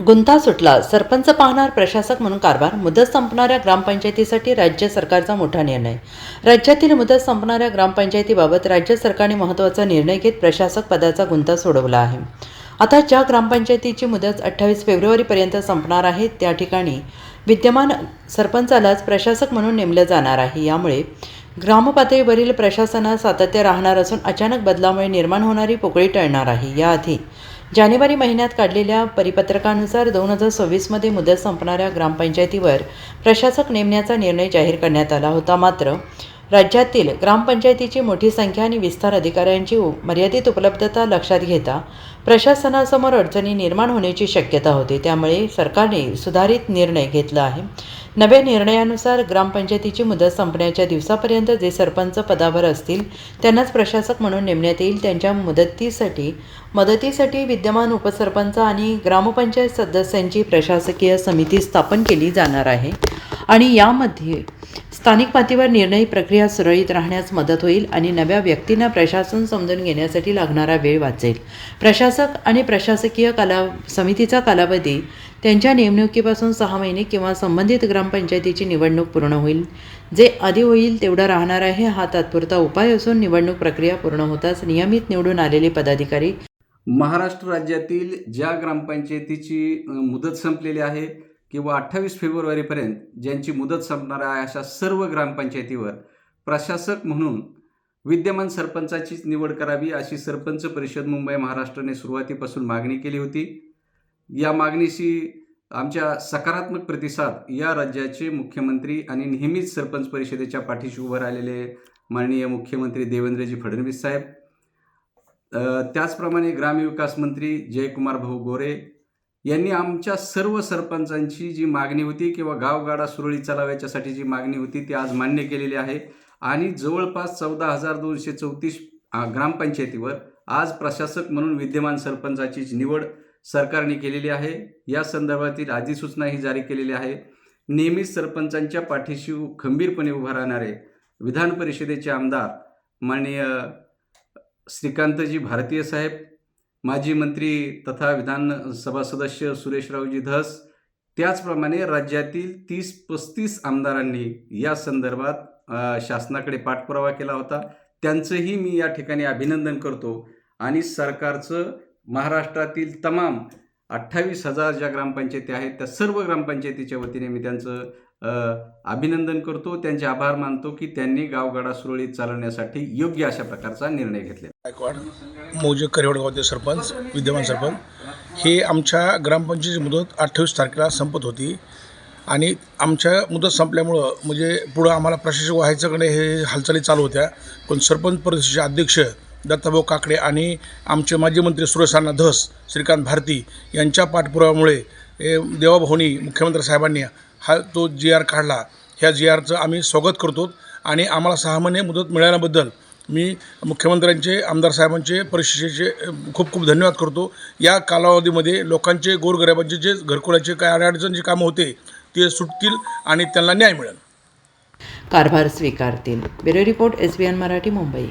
गुंता सुटला. सरपंच पाहणार प्रशासक म्हणून कारभार. मुदत संपणाऱ्या ग्रामपंचायतीसाठी राज्य सरकारचा मोठा निर्णय. राज्यातील मुदत संपणाऱ्या ग्रामपंचायतीबाबत राज्य सरकारने महत्त्वाचा निर्णय घेत प्रशासक पदाचा गुंता सोडवला आहे. आता ज्या ग्रामपंचायतीची मुदत 28 फेब्रुवारीपर्यंत संपणार आहे त्या ठिकाणी विद्यमान सरपंचालाच प्रशासक म्हणून नेमलं जाणार आहे. यामुळे ग्रामपातळीवरील प्रशासनात सातत्य राहणार असून अचानक बदलामुळे निर्माण होणारी पोकळी टळणार आहे. याआधी जानेवारी महिन्यात काढलेल्या परिपत्रकानुसार 2026मध्ये मुदत संपणाऱ्या ग्रामपंचायतीवर प्रशासक नेमण्याचा निर्णय जाहीर करण्यात आला होता. मात्र राज्यातील ग्रामपंचायतीची मोठी संख्या आणि विस्तार अधिकाऱ्यांची मर्यादित उपलब्धता लक्षात घेता प्रशासनासमोर अडचणी निर्माण होण्याची शक्यता होती. त्यामुळे सरकारने सुधारित निर्णय घेतला आहे. नव्या निर्णयानुसार ग्रामपंचायतीची मुदत संपण्याच्या दिवसापर्यंत जे सरपंच पदावर असतील त्यांनाच प्रशासक म्हणून नेमण्यात येईल. त्यांच्या मदतीसाठी विद्यमान उपसरपंच आणि ग्रामपंचायत सदस्यांची प्रशासकीय समिती स्थापन केली जाणार आहे आणि यामध्ये स्थानिक पातळीवर निर्णय प्रक्रिया सुरळीत राहण्यास मदत होईल आणि नव्या व्यक्तींना प्रशासन समजून घेण्यासाठी लागणारा वेळ वाचेल. प्रशासक आणि प्रशासकीय समितीचा कालावधी त्यांच्या नेमणुकीपासून 6 महिने किंवा संबंधित ग्रामपंचायतीची निवडणूक पूर्ण होईल. जे आधी होईल तेवढा राहणार आहे. हा तात्पुरता उपाय असून निवडणूक प्रक्रिया पूर्ण होताच नियमित निवडून आलेले पदाधिकारी महाराष्ट्र राज्यातील ज्या ग्रामपंचायतीची मुदत संपलेली आहे किंवा 28 फेब्रुवारीपर्यंत ज्यांची मुदत संपणार आहे अशा सर्व ग्रामपंचायतीवर प्रशासक म्हणून विद्यमान सरपंचाचीच निवड करावी अशी सरपंच परिषद मुंबई महाराष्ट्राने सुरुवातीपासून मागणी केली होती. या मागणीशी आमच्या सकारात्मक प्रतिसाद या राज्याचे मुख्यमंत्री आणि नेहमीच सरपंच परिषदेच्या पाठीशी उभं राहिलेले माननीय मुख्यमंत्री देवेंद्रजी फडणवीस साहेब, त्याचप्रमाणे ग्रामविकास मंत्री जयकुमार भाऊ गोरे यांनी आमच्या सर्व सरपंचांची जी मागणी होती किंवा गावगाडा सुरळीत चालवायच्यासाठी जी मागणी होती ती आज मान्य केलेली आहे आणि जवळपास 14,234 ग्रामपंचायतीवर आज प्रशासक म्हणून विद्यमान सरपंचाची निवड सरकारने केलेली आहे. या संदर्भातील अधिसूचनाही जारी केलेली आहे. नेहमीच सरपंचांच्या पाठीशी खंबीरपणे उभा राहणारे विधान परिषदेचे आमदार माननीय श्रीकांतजी भारतीय साहेब, माजी मंत्री तथा विधानसभा सदस्य सुरेशरावजी धस, त्याचप्रमाणे राज्यातील 30-35 आमदारांनी या संदर्भात शासनाकडे पाठपुरावा केला होता. त्यांचंही मी या ठिकाणी अभिनंदन करतो आणि सरकारचं महाराष्ट्रातील तमाम 28,000 ज्या ग्रामपंचायती आहेत त्या सर्व ग्रामपंचायतीच्या वतीने मी त्यांचं अभिनंदन करतो, त्यांचे आभार मानतो की त्यांनी गावगाडा सुरळीत चालवण्यासाठी योग्य अशा प्रकारचा निर्णय घेतला. गायकवाड मौजे करेवडगावचे सरपंच, विद्यमान सरपंच. हे आमच्या ग्रामपंचायतीची मुदत 28 तारखेला संपत होती आणि आमच्या मुदत संपल्यामुळं म्हणजे पुढं आम्हाला प्रशासक व्हायच्याकडे हे हालचाली चालू होत्या. पण सरपंच परिषदेचे अध्यक्ष दत्ताभाऊ काकडे आणि आमचे माजी मंत्री सुरेशअण्णा धस, श्रीकांत भारती यांच्या पाठपुराव्यामुळे देवाभाऊनी मुख्यमंत्री साहेबांनी तो GR काढला. ह्या GRचं आम्ही स्वागत करतो आणि आम्हाला 6 महिने मुदत मिळाल्याबद्दल मी मुख्यमंत्र्यांचे, आमदार साहेबांचे, परिषदेचे खूप खूप धन्यवाद करतो. या कालावधीमध्ये लोकांचे, गोरगरिबांचे जे घरकुलाचे काय अडचणीचे कामं होते ते सुटतील आणि त्यांना न्याय मिळेल. कारभार स्वीकारतील. Bureau report SBN Marathi, Mumbai.